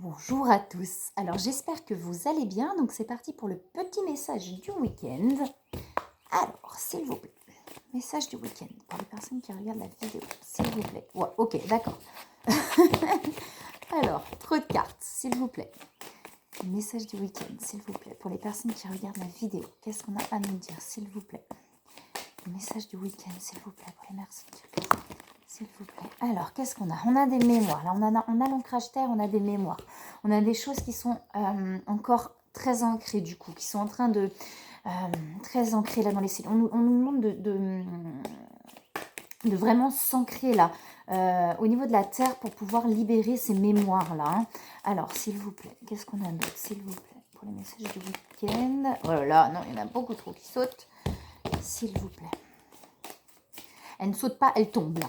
Bonjour à tous. Alors j'espère que vous allez bien. Donc c'est parti pour le petit message du week-end. Alors s'il vous plaît, message du week-end pour les personnes qui regardent la vidéo. S'il vous plaît. Ouais, ok, d'accord. Alors, trop de cartes, s'il vous plaît. Message du week-end, s'il vous plaît, pour les personnes qui regardent la vidéo. Qu'est-ce qu'on a à nous dire, s'il vous plaît? Message du week-end, s'il vous plaît, pour les personnes qui regardent. S'il vous plaît. Alors, qu'est-ce qu'on a? On a des mémoires. Là, on a l'ancrage terre, on a des mémoires. On a des choses qui sont encore très ancrées, du coup, qui sont en train de... très ancrées là dans les cellules. On nous demande de vraiment s'ancrer là, au niveau de la terre pour pouvoir libérer ces mémoires-là. Hein. Alors, s'il vous plaît, qu'est-ce qu'on a d'autre, s'il vous plaît, pour les messages du week-end? Oh là là, non, il y en a beaucoup trop qui sautent. S'il vous plaît. Elle ne saute pas, elle tombe là.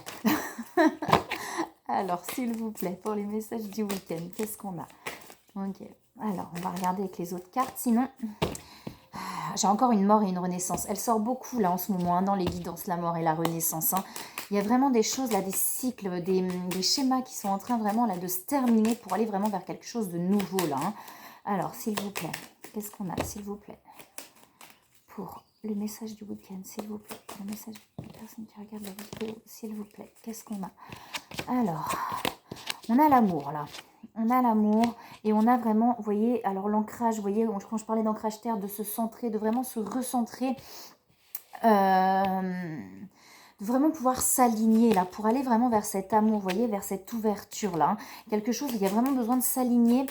Alors, s'il vous plaît, pour les messages du week-end, qu'est-ce qu'on a? Ok. Alors, on va regarder avec les autres cartes. Sinon, j'ai encore une mort et une renaissance. Elle sort beaucoup là en ce moment, hein, dans les guidances, la mort et la renaissance. Hein. Il y a vraiment des choses là, des cycles, des schémas qui sont en train vraiment là de se terminer pour aller vraiment vers quelque chose de nouveau là. Hein. Alors, s'il vous plaît, qu'est-ce qu'on a, s'il vous plaît? Pour le message du week-end, s'il vous plaît. Pour le message des personnes qui regardent la vidéo, s'il vous plaît. Qu'est-ce qu'on a? Alors, on a l'amour là. On a l'amour et on a vraiment, vous voyez, alors l'ancrage, vous voyez, quand je parlais d'ancrage terre, de se centrer, de vraiment se recentrer, de vraiment pouvoir s'aligner là, pour aller vraiment vers cet amour, vous voyez, vers cette ouverture là. Hein. Quelque chose, il y a vraiment besoin de s'aligner,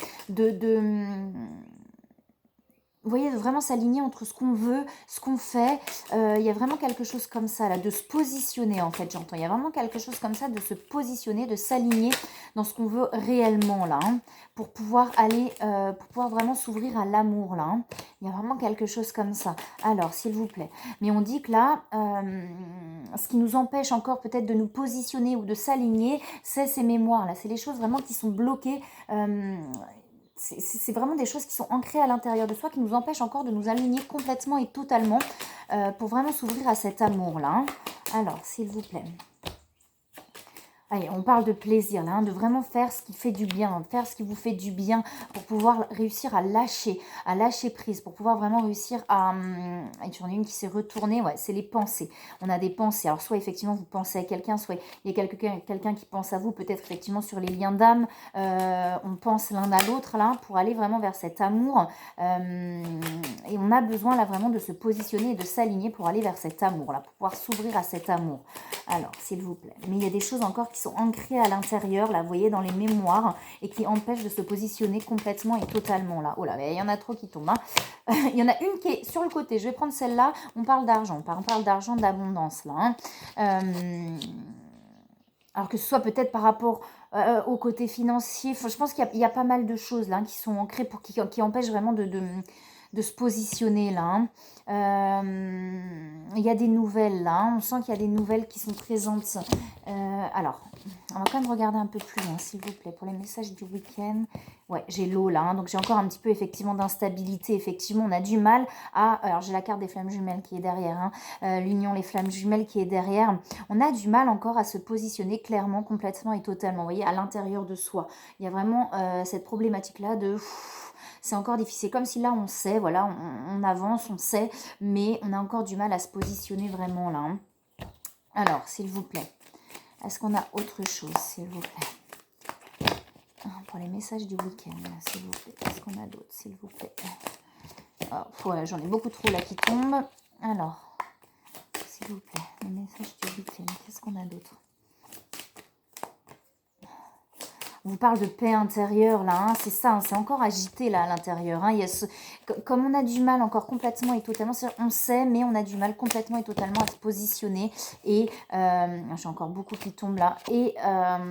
vous voyez, de vraiment s'aligner entre ce qu'on veut, ce qu'on fait. Il y a vraiment quelque chose comme ça, là, de se positionner, en fait, j'entends. Il y a vraiment quelque chose comme ça, de se positionner, de s'aligner dans ce qu'on veut réellement, là, hein, pour pouvoir aller, pour pouvoir vraiment s'ouvrir à l'amour, là. Hein. Il y a vraiment quelque chose comme ça. Alors, s'il vous plaît. Mais on dit que là, ce qui nous empêche encore peut-être de nous positionner ou de s'aligner, c'est ces mémoires, là. C'est les choses vraiment qui sont bloquées. C'est vraiment des choses qui sont ancrées à l'intérieur de soi, qui nous empêchent encore de nous aligner complètement et totalement pour vraiment s'ouvrir à cet amour-là. Hein. Alors, s'il vous plaît. Allez, on parle de plaisir, là, hein, de vraiment faire ce qui fait du bien, faire ce qui vous fait du bien pour pouvoir réussir à lâcher prise, pour pouvoir vraiment réussir à... J'en ai une qui s'est retournée, ouais, c'est les pensées. On a des pensées, alors soit effectivement vous pensez à quelqu'un, soit il y a quelqu'un qui pense à vous, peut-être effectivement sur les liens d'âme, on pense l'un à l'autre, là, pour aller vraiment vers cet amour. Et on a besoin, là, vraiment de se positionner et de s'aligner pour aller vers cet amour, là, pour pouvoir s'ouvrir à cet amour. Alors, s'il vous plaît. Mais il y a des choses encore qui sont ancrées à l'intérieur, là, vous voyez, dans les mémoires, et qui empêchent de se positionner complètement et totalement, là. Oh là, il y en a trop qui tombent. Hein. Il y en a une qui est sur le côté. Je vais prendre celle-là. On parle d'argent. On parle d'argent, d'abondance, là. Hein. Alors que ce soit peut-être par rapport au côté financier. Enfin, je pense qu'il y a pas mal de choses, là, qui sont ancrées, qui empêchent vraiment de se positionner là. Hein. Il y a des nouvelles là, hein. On sent qu'il y a des nouvelles qui sont présentes. Alors, on va quand même regarder un peu plus loin, s'il vous plaît, pour les messages du week-end. Ouais, j'ai l'eau là, hein, donc j'ai encore un petit peu effectivement d'instabilité. Effectivement, on a du mal à... Alors, j'ai la carte des flammes jumelles qui est derrière, hein, l'union, les flammes jumelles qui est derrière. On a du mal encore à se positionner clairement, complètement et totalement, vous voyez, à l'intérieur de soi. Il y a vraiment cette problématique-là de... C'est encore difficile, comme si là on sait, voilà, on avance, on sait, mais on a encore du mal à se positionner vraiment là. Hein. Alors, s'il vous plaît, est-ce qu'on a autre chose, s'il vous plaît? Pour les messages du week-end, s'il vous plaît, est-ce qu'on a d'autres, s'il vous plaît? Oh, ouais, j'en ai beaucoup trop là qui tombent. Alors, s'il vous plaît, les messages du week-end, qu'est-ce qu'on a d'autre? On vous parle de paix intérieure, là, hein, c'est ça, hein, c'est encore agité, là, à l'intérieur. Hein, comme on a du mal encore complètement et totalement, on sait, mais on a du mal complètement et totalement à se positionner. Et j'ai encore beaucoup qui tombent, là. Et,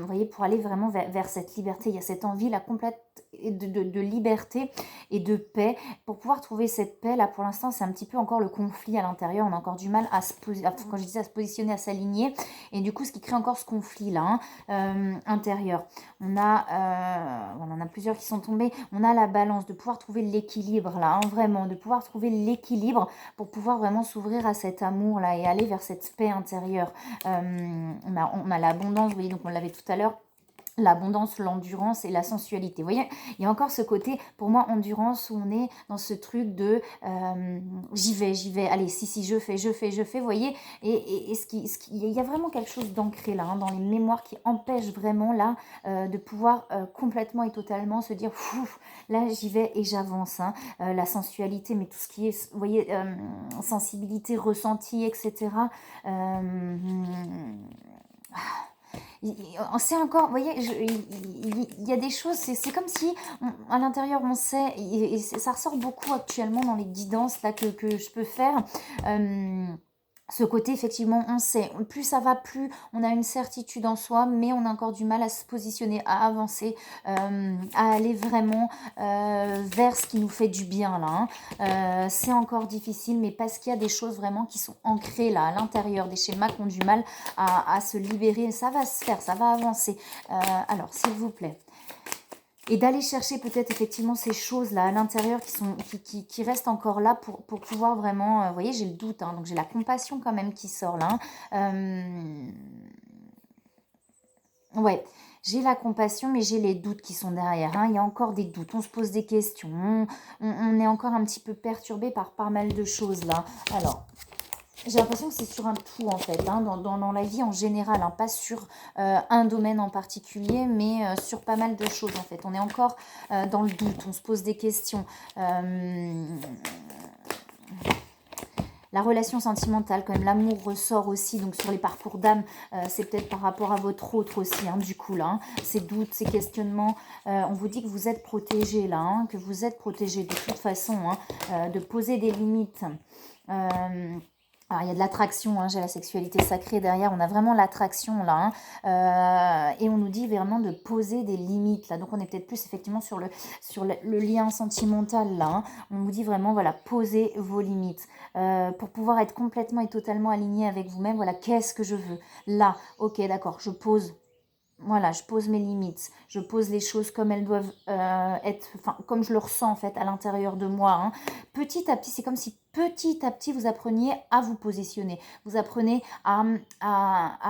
vous voyez, pour aller vraiment vers cette liberté, il y a cette envie, là, complète de liberté et de paix. Pour pouvoir trouver cette paix, là, pour l'instant, c'est un petit peu encore le conflit à l'intérieur. On a encore du mal à quand je disais à se positionner, à s'aligner. Et du coup, ce qui crée encore ce conflit-là, hein, intérieur. On en a plusieurs qui sont tombés. On a la balance, de pouvoir trouver l'équilibre là, hein, vraiment, de pouvoir trouver l'équilibre pour pouvoir vraiment s'ouvrir à cet amour là et aller vers cette paix intérieure. On a l'abondance, vous voyez, donc on l'avait tout à l'heure. l'abondance, l'endurance et la sensualité. Vous voyez, il y a encore ce côté, pour moi, endurance, où on est dans ce truc de j'y vais, allez, si, je fais, vous voyez, et il y a vraiment quelque chose d'ancré là, hein, dans les mémoires qui empêche vraiment là de pouvoir complètement et totalement se dire, là j'y vais et j'avance, hein. La sensualité, mais tout ce qui est, vous voyez, sensibilité, ressenti, etc. C'est encore, vous voyez, il y a des choses, c'est comme si à l'intérieur on sait, et ça ressort beaucoup actuellement dans les guidances là que je peux faire. Ce côté, effectivement, on sait, plus ça va, plus on a une certitude en soi, mais on a encore du mal à se positionner, à avancer, à aller vraiment vers ce qui nous fait du bien, là, hein. C'est encore difficile, mais parce qu'il y a des choses vraiment qui sont ancrées là, à l'intérieur, des schémas qui ont du mal à se libérer. Ça va se faire, ça va avancer. Alors, s'il vous plaît. Et d'aller chercher peut-être effectivement ces choses-là à l'intérieur qui restent encore là pour pouvoir vraiment... vous voyez, j'ai le doute, hein, donc j'ai la compassion quand même qui sort là, hein. Ouais, j'ai la compassion, mais j'ai les doutes qui sont derrière, hein. Il y a encore des doutes, on se pose des questions, on est encore un petit peu perturbé par pas mal de choses là. Alors... j'ai l'impression que c'est sur un tout en fait, hein, dans la vie en général, hein, pas sur un domaine en particulier, mais sur pas mal de choses en fait. On est encore dans le doute, on se pose des questions. La relation sentimentale, quand même, l'amour ressort aussi, donc sur les parcours d'âme, c'est peut-être par rapport à votre autre aussi, hein, du coup, là, hein, ces doutes, ces questionnements, on vous dit que vous êtes protégé, là, hein, que vous êtes protégé de toute façon, hein, de poser des limites. Alors, il y a de l'attraction, hein, j'ai la sexualité sacrée derrière, on a vraiment l'attraction là, hein, et on nous dit vraiment de poser des limites là, donc on est peut-être plus effectivement sur le lien sentimental là, hein. On nous dit vraiment, voilà, posez vos limites, pour pouvoir être complètement et totalement aligné avec vous-même. Voilà, qu'est-ce que je veux là, ok, d'accord, je pose. Voilà, je pose mes limites, je pose les choses comme elles doivent être, enfin, comme je le ressens en fait à l'intérieur de moi, hein. Petit à petit, c'est comme si petit à petit vous appreniez à vous positionner, vous apprenez à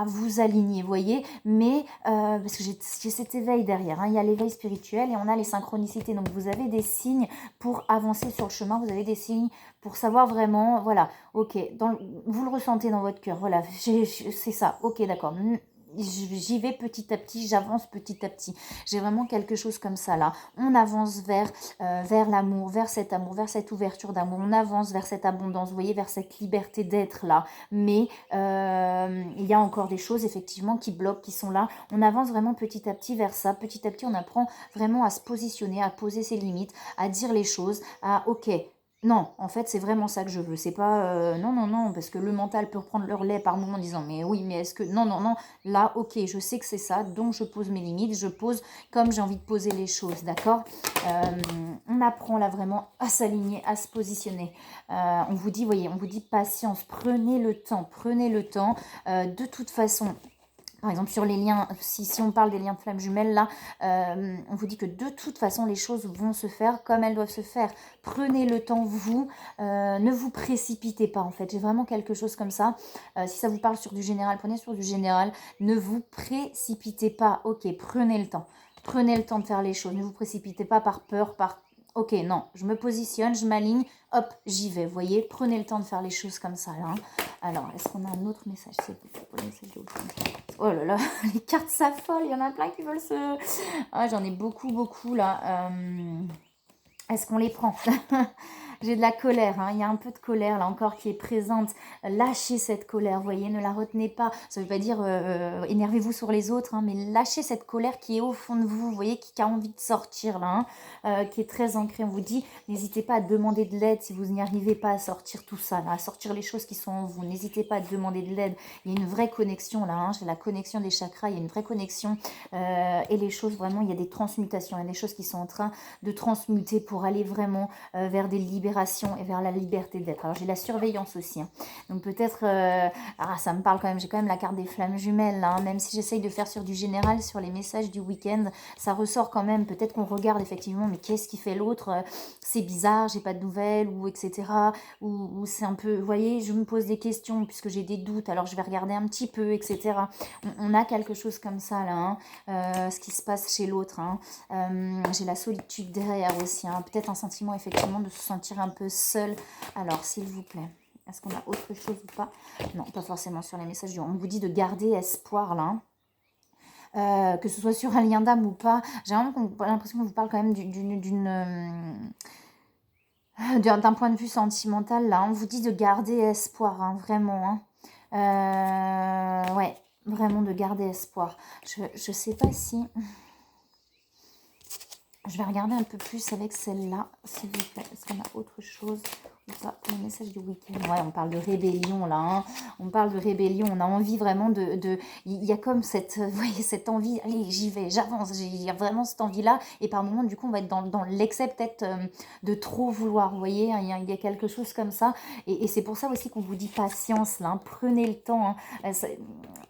vous aligner, vous voyez, mais parce que j'ai cet éveil derrière, hein. Il y a l'éveil spirituel et on a les synchronicités, donc vous avez des signes pour avancer sur le chemin, vous avez des signes pour savoir vraiment, voilà, ok, vous le ressentez dans votre cœur, voilà, c'est ça, ok, d'accord. J'y vais petit à petit, j'avance petit à petit. J'ai vraiment quelque chose comme ça là. On avance vers l'amour, vers cette ouverture d'amour. On avance vers cette abondance, vous voyez, vers cette liberté d'être là. Mais il y a encore des choses effectivement qui bloquent, qui sont là. On avance vraiment petit à petit vers ça. Petit à petit, on apprend vraiment à se positionner, à poser ses limites, à dire les choses, à ok. Non, en fait, c'est vraiment ça que je veux. C'est pas non, parce que le mental peut reprendre le relais par moment en disant mais oui, mais est-ce que non, là, ok, je sais que c'est ça, donc je pose mes limites, je pose comme j'ai envie de poser les choses, d'accord. On apprend là vraiment à s'aligner, à se positionner. On vous dit, voyez, on vous dit patience, prenez le temps. De toute façon. Par exemple, sur les liens, si on parle des liens de flammes jumelles, là, on vous dit que de toute façon, les choses vont se faire comme elles doivent se faire. Prenez le temps, vous, ne vous précipitez pas, en fait. J'ai vraiment quelque chose comme ça. Si ça vous parle sur du général, prenez sur du général. Ne vous précipitez pas. Ok, prenez le temps. Prenez le temps de faire les choses. Ne vous précipitez pas par peur, par... Ok, non, je me positionne, je m'aligne, hop, j'y vais. Vous voyez, prenez le temps de faire les choses comme ça, là, hein. Alors, est-ce qu'on a un autre message? C'est pour le message de... Oh là là, les cartes s'affolent, il y en a plein qui veulent se... Ah, j'en ai beaucoup là. Est-ce qu'on les prend? J'ai de la colère, hein. Il y a un peu de colère là encore qui est présente. Lâchez cette colère, vous voyez, ne la retenez pas. Ça ne veut pas dire énervez-vous sur les autres, hein, mais lâchez cette colère qui est au fond de vous, vous voyez, qui a envie de sortir là, hein, qui est très ancrée. On vous dit, n'hésitez pas à demander de l'aide si vous n'y arrivez pas à sortir tout ça, là, à sortir les choses qui sont en vous. N'hésitez pas à demander de l'aide. Il y a une vraie connexion là, hein. J'ai la connexion des chakras, il y a une vraie connexion et les choses vraiment, il y a des transmutations, il y a des choses qui sont en train de transmuter pour aller vraiment vers des libérations libération et vers la liberté d'être. Alors j'ai la surveillance aussi, hein. Donc peut-être, ça me parle quand même, j'ai quand même la carte des flammes jumelles, là, hein. Même si j'essaye de faire sur du général, sur les messages du week-end, ça ressort quand même. Peut-être qu'on regarde effectivement, mais qu'est-ce qui fait l'autre, c'est bizarre, j'ai pas de nouvelles, ou etc. Ou c'est un peu, vous voyez, je me pose des questions puisque j'ai des doutes, alors je vais regarder un petit peu, etc. On a quelque chose comme ça là, hein, ce qui se passe chez l'autre, hein. J'ai la solitude derrière aussi, hein. Peut-être un sentiment effectivement de se sentir un peu seul. Alors s'il vous plaît, est-ce qu'on a autre chose ou pas? Non, pas forcément sur les messages. On vous dit de garder espoir là, hein. Que ce soit sur un lien d'âme ou pas. J'ai vraiment l'impression qu'on vous parle quand même d'un point de vue sentimental là. On vous dit de garder espoir, hein, vraiment, hein. Ouais, vraiment de garder espoir. Je sais pas si... Je vais regarder un peu plus avec celle-là, s'il vous plaît. Est-ce qu'on a autre chose ou pas pour le message du week-end? Ouais, on parle de rébellion, là, hein. On parle de rébellion. On a envie vraiment Il y a comme cette, vous voyez, cette envie. Allez, j'y vais, j'avance. Il y a vraiment cette envie-là. Et par moments, du coup, on va être dans l'excès peut-être de trop vouloir. Vous voyez, hein, il y a quelque chose comme ça. Et c'est pour ça aussi qu'on vous dit patience, là, hein. Prenez le temps, hein.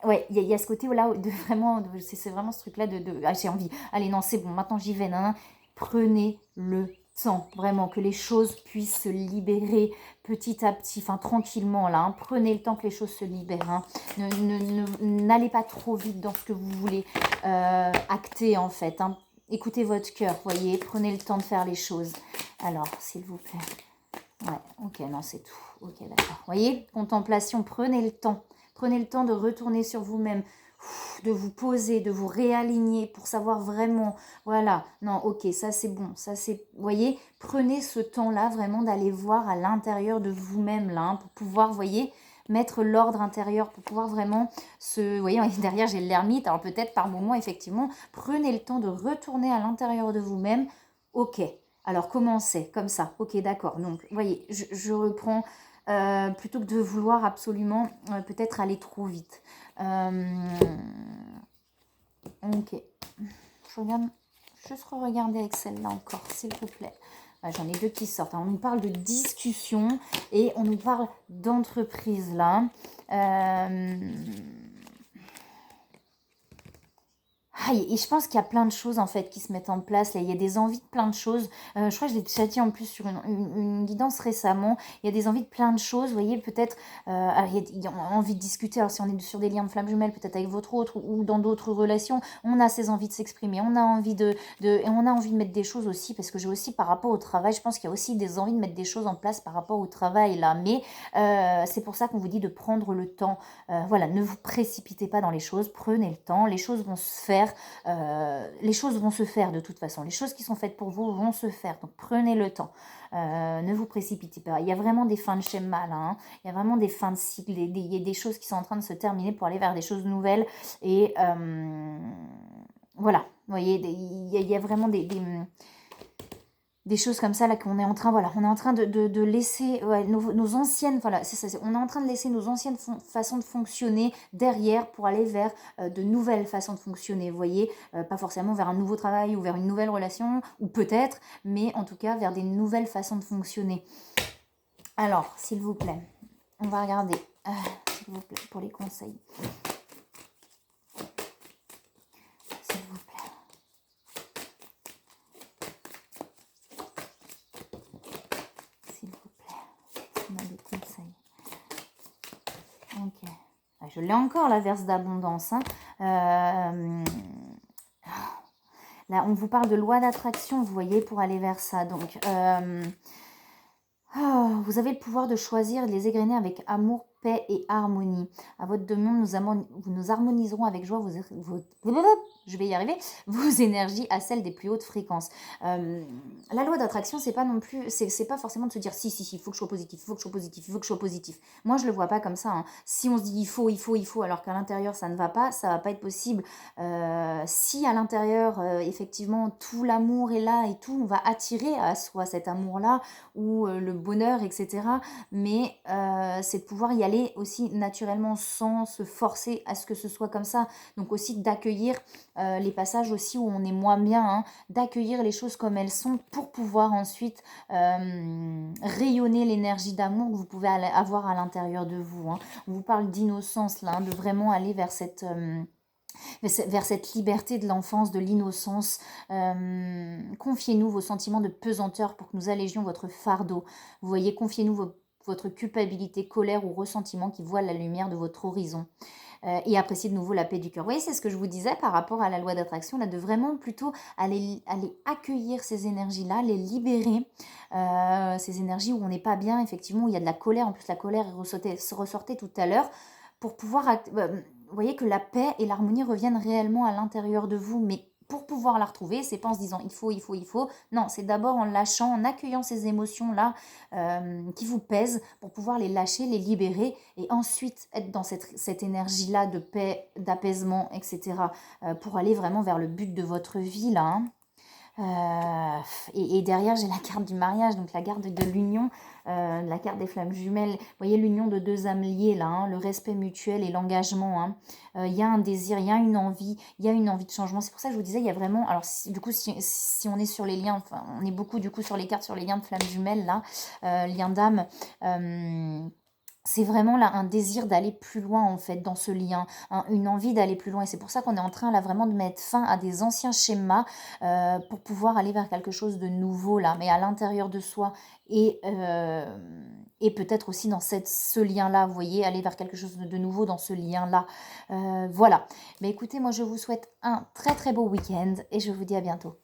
Ouais, il y a ce côté-là de vraiment... C'est vraiment ce truc-là ah, j'ai envie. Allez, non, c'est bon, maintenant j'y vais, nan. Prenez le temps, vraiment, que les choses puissent se libérer petit à petit, enfin tranquillement là, hein. Prenez le temps que les choses se libèrent, hein. N'allez pas trop vite dans ce que vous voulez acter en fait, hein. Écoutez votre cœur, voyez, prenez le temps de faire les choses. Alors, s'il vous plaît. Ouais, ok, non, c'est tout. Ok, d'accord. Voyez, contemplation, prenez le temps. Prenez le temps de retourner sur vous-même, de vous poser, de vous réaligner pour savoir vraiment, voilà, non, ok, ça c'est bon, ça c'est, vous voyez, prenez ce temps-là vraiment d'aller voir à l'intérieur de vous-même, là, hein, pour pouvoir, vous voyez, mettre l'ordre intérieur, pour pouvoir vraiment vous voyez, derrière j'ai l'ermite, alors peut-être par moment, effectivement, prenez le temps de retourner à l'intérieur de vous-même, ok, alors commencez, comme ça, ok, d'accord, donc, vous voyez, je reprends, plutôt que de vouloir absolument peut-être aller trop vite. Ok. Je regarde, juste regarder avec celle-là encore, s'il vous plaît. J'en ai deux qui sortent. On nous parle de discussion et on nous parle d'entreprise là. Et je pense qu'il y a plein de choses en fait qui se mettent en place. Là, il y a des envies de plein de choses. Je crois que je l'ai déjà dit en plus sur une guidance récemment. Il y a des envies de plein de choses. Vous voyez, peut-être, il y a envie de discuter. Alors, si on est sur des liens de flammes jumelles, peut-être avec votre autre ou dans d'autres relations, on a ces envies de s'exprimer. On a envie et on a envie de mettre des choses aussi, parce que j'ai aussi par rapport au travail, je pense qu'il y a aussi des envies de mettre des choses en place par rapport au travail là. Mais c'est pour ça qu'on vous dit de prendre le temps. Voilà, ne vous précipitez pas dans les choses. Prenez le temps. Les choses vont se faire. Les choses vont se faire de toute façon. Les choses qui sont faites pour vous vont se faire. Donc prenez le temps. Ne vous précipitez pas. Il y a vraiment des fins de schéma là, hein. Il y a vraiment des fins de cycle. Il y a des choses qui sont en train de se terminer pour aller vers des choses nouvelles. Et voilà. Vous voyez, il y a vraiment des choses comme ça là qu'on est en train, voilà, on est en train de laisser nos anciennes, voilà, c'est ça, on est en train de laisser nos anciennes façons de fonctionner derrière pour aller vers de nouvelles façons de fonctionner, vous voyez, pas forcément vers un nouveau travail ou vers une nouvelle relation, ou peut-être, mais en tout cas vers des nouvelles façons de fonctionner. Alors, s'il vous plaît, on va regarder, s'il vous plaît, pour les conseils. Je l'ai encore, la verse d'abondance, hein. Là, on vous parle de loi d'attraction, vous voyez, pour aller vers ça. Donc, vous avez le pouvoir de choisir et de les égrener avec amour, paix et harmonie. À votre demande, nous harmoniserons avec joie je vais y arriver, vos énergies à celles des plus hautes fréquences. La loi d'attraction, c'est pas non plus, c'est pas forcément de se dire si, il faut que je sois positif, il faut que je sois positif, il faut que je sois positif. Moi, je le vois pas comme ça, hein. Si on se dit il faut, alors qu'à l'intérieur ça ne va pas être possible. Si à l'intérieur, effectivement, tout l'amour est là et tout, on va attirer à soi cet amour-là ou le bonheur, etc. Mais c'est de pouvoir y aller aller aussi naturellement sans se forcer à ce que ce soit comme ça. Donc aussi d'accueillir les passages aussi où on est moins bien, hein, d'accueillir les choses comme elles sont pour pouvoir ensuite rayonner l'énergie d'amour que vous pouvez avoir à l'intérieur de vous, hein. On vous parle d'innocence là, hein, de vraiment aller vers cette liberté de l'enfance, de l'innocence. Confiez-nous vos sentiments de pesanteur pour que nous allégions votre fardeau. Vous voyez, confiez-nous votre culpabilité, colère ou ressentiment qui voient la lumière de votre horizon. Et appréciez de nouveau la paix du cœur. Vous voyez, c'est ce que je vous disais par rapport à la loi d'attraction, là, de vraiment plutôt aller accueillir ces énergies-là, les libérer, ces énergies où on n'est pas bien, effectivement, où il y a de la colère. En plus, la colère ressortait tout à l'heure pour pouvoir... vous voyez que la paix et l'harmonie reviennent réellement à l'intérieur de vous, mais pour pouvoir la retrouver, c'est pas en se disant il faut. Non, c'est d'abord en lâchant, en accueillant ces émotions-là qui vous pèsent pour pouvoir les lâcher, les libérer et ensuite être dans cette énergie-là de paix, d'apaisement, etc. Pour aller vraiment vers le but de votre vie, là, hein. Et derrière, j'ai la carte du mariage, donc la carte de l'union, la carte des flammes jumelles. Vous voyez l'union de deux âmes liées, là, hein, le respect mutuel et l'engagement. Hein. Il y a un désir, il y a une envie de changement. C'est pour ça que je vous disais, il y a vraiment... Alors, du coup, si on est sur les liens, enfin, on est beaucoup, du coup, sur les cartes, sur les liens de flammes jumelles, là, liens d'âme... c'est vraiment là un désir d'aller plus loin en fait dans ce lien, hein, une envie d'aller plus loin et c'est pour ça qu'on est en train là vraiment de mettre fin à des anciens schémas pour pouvoir aller vers quelque chose de nouveau là, mais à l'intérieur de soi et peut-être aussi dans ce lien-là, vous voyez, aller vers quelque chose de nouveau dans ce lien-là. Voilà, mais écoutez, moi je vous souhaite un très très beau week-end et je vous dis à bientôt.